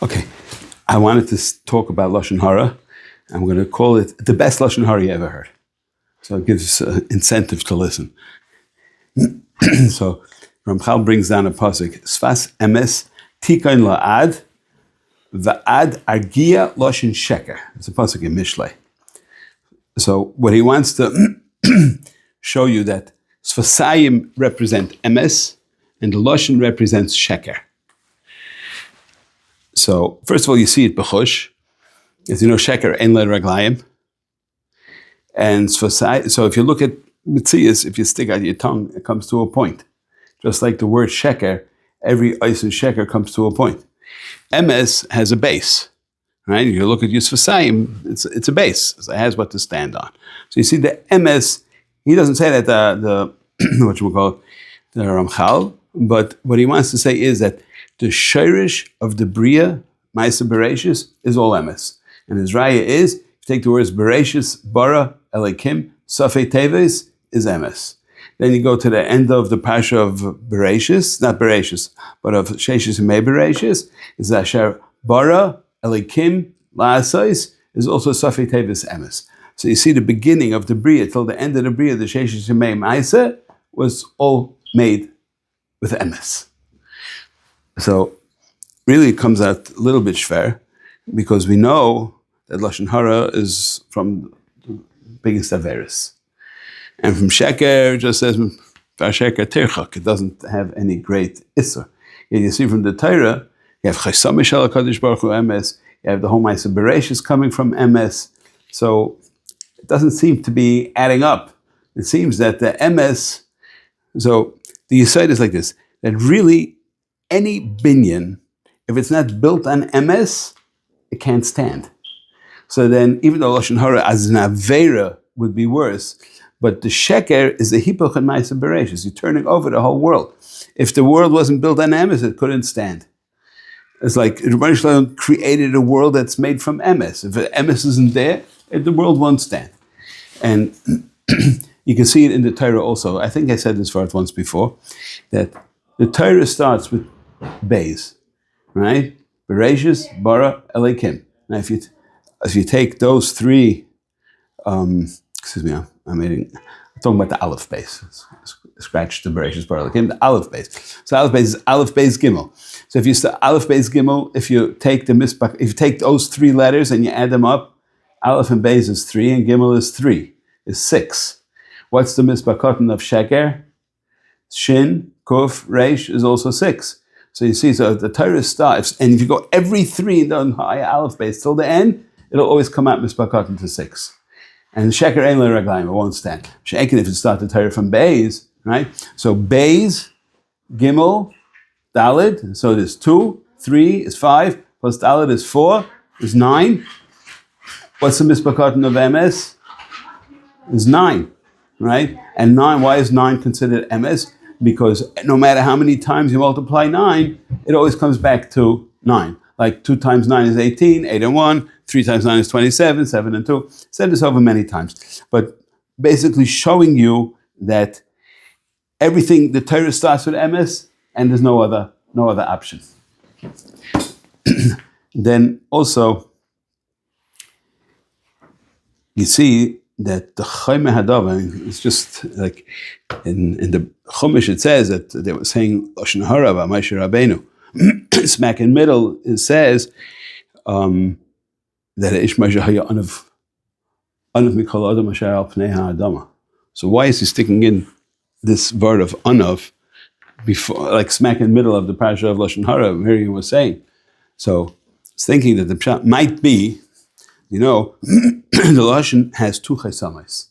Okay, I wanted to talk about Lashon Harah. I'm going to call it the best Lashon Harah you ever heard. So it gives incentive to listen. So Ramchal brings down a pasuk: Sfas emes tikain la'ad va'ad argia lashon sheker. It's a pasuk in Mishlei. So what he wants to show you that Sfasayim represent emes and the lashon represents sheker. So first of all, you see it b'chush. As you know, sheker ein le raglayim. And so if you look at Mitzias, if you stick out your tongue, it comes to a point. Just like the word sheker, every ice and sheker comes to a point. Emes has a base, right? You look at Yusfasayim, it's a base. So it has what to stand on. So you see the Emes, he doesn't say that the what you would call the Ramchal, but what he wants to say is that the shirish of the Bria, Maisa Bereshis, is all Emes. And his raya is, if you take the words Bereshis, Bara, Elikim, Safei Teves, is Emes. Then you go to the end of the Pasha of Bereshis, not Bereshis, but of Sheshis and Mei Bereshis, is Asher Bara, Elikim, La'asais, is also Safei Teves Emes. So you see the beginning of the Bria till the end of the Bria, the Sheshis and Mei Maisa, was all made with Emes. So really it comes out a little bit shver, because we know that Lashon Harah is from the biggest Averis. And from Sheker, it just says, Sheker Tirchak, it doesn't have any great Issur. Yet you see from the Torah, you have Chesam Mishal HaKadosh Baruch Hu Emes, you have the whole Ma'aser Bereshis coming from Emes. So it doesn't seem to be adding up. It seems that the Emes, so the Yesod is like this, that really any binyan, if it's not built on Emes, it can't stand. So then, even though Lashon Harah as an Aveira would be worse, but the Sheker is the Hipoch and Ma'aser Bereshis. You're turning over the whole world. If the world wasn't built on Emes, it couldn't stand. It's like Rebbeinu Shalom created a world that's made from Emes. If Emes isn't there, the world won't stand. And you can see it in the Torah also. I think I said this part once before, that the Torah starts with Beis, right? Bereshis, Bara, Elikim. Now, if you take those three, I'm talking about the Aleph base. Scratch the Bereshis, Bara, Elikim, the Aleph base. So Aleph base is Aleph base Gimel. So if you start Aleph base Gimel, if you take if you take those three letters and you add them up, Aleph and base is 3 and Gimel is 3, is 6. What's the Mispakotin of Sheker? Shin, Kuf, Reish is also 6. So you see, so the Torah starts, and if you go every 3 in the high Aleph base till the end, it'll always come out Mispakotin to 6. And Sheker Ein Le Raglayim, it won't stand. Sheker, if you start the Torah from Beis, right? So Beis, Gimel, Dalid, so there's 2, 3 is 5, plus Dalid is 4, is 9. What's the Mispakotin of Emes? Is 9, right? And 9, why is 9 considered Emes? Because no matter how many times you multiply 9, it always comes back to 9. Like 2 times 9 is 18, 8 and 1, 3 times 9 is 27, 7 and 2. Said this over many times. But basically showing you that everything, the Torah starts with Emes, and there's no other option. Then also, you see that the Chayme Hadav, it's just like in the Chumash it says that they were saying Lashon Harah about Moshe Rabbeinu. Smack in middle it says that Ish Moshe Haya Anav Mikol Adam Asher Al Pnei HaAdama. So why is he sticking in this word of Anav before, like smack in the middle of the parasha of Lashon Harah? Miriam was saying. So it's thinking that the pshat might be, the Lashon has 2 chesamis.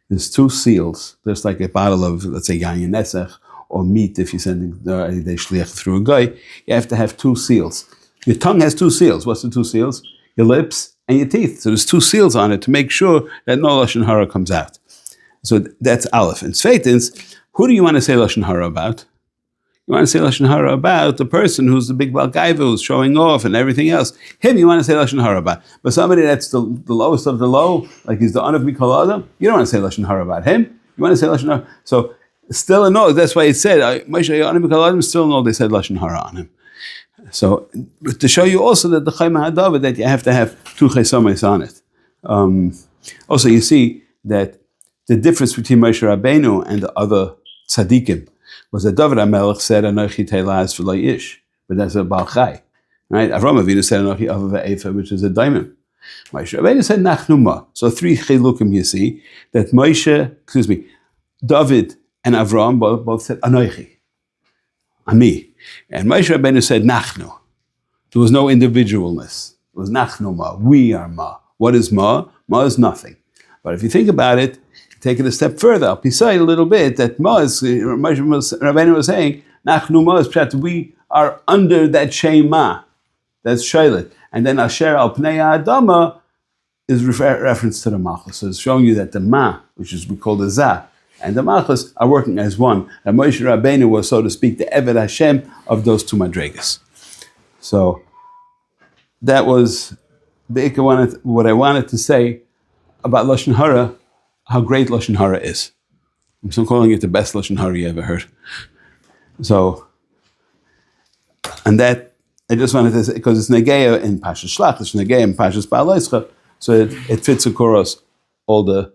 There's 2 seals. There's like a bottle of, let's say, Yayin Nesach, or meat if you're sending the shliach through a guy. You have to have 2 seals. Your tongue has 2 seals. What's the 2 seals? Your lips and your teeth. So there's 2 seals on it to make sure that no Lashon Harah comes out. So that's Aleph. And Sveitins, who do you want to say Lashon Harah about? You want to say Lashon Harah about the person who's the big Balgaiva, who's showing off and everything else. Him you want to say Lashon Harah about. But somebody that's the lowest of the low, like he's the Anav Mikol Adam, you don't want to say Lashon Harah about him. You want to say Lashon Harah. So still a no, that's why it said, Moshe Anav Mikol Adam, still no, they said Lashon Harah on him. So to show you also that the Chayma Hadavar, that you have to have two Chaysomes on it. Also, you see that the difference between Moshe Rabbeinu and the other tzaddikim was that David HaMelech said, Anochi Teilaz V'lo Ish, but that's a Baal Chai. Right? Avram Avinu said, Anochi Ava Ve'efa, which is a diamond. Moshe Rabbeinu said, Nachnu Ma. So three chilukim you see, that David and Avram both said, Anochi, Ami. And Moshe Rabbeinu said, Nachnu. There was no individualness. It was Nachnu Ma. We are Ma. What is Ma? Ma is nothing. But if you think about it, take it a step further. I'll beside a little bit that Ma is, Moshe Rabbeinu was saying, Nachnu Ma is that we are under that Shema. That's Shailit. And then Asher al Pnei Adama is reference to the Malchus. So it's showing you that the Ma, which is we call the Zah, and the Malchus are working as one. And Moshe Rabbeinu was, so to speak, the Eved Hashem of those two Madregas. So that was what I wanted to say about Lashon Harah, how great Lashon Harah is. I'm still calling it the best Lashon Harah you ever heard. So, and that, I just wanted to say, because it's Negeya in Pashas Shlach, it's Negeya in Pashas Ba'al Yischa, so it fits, of course, all the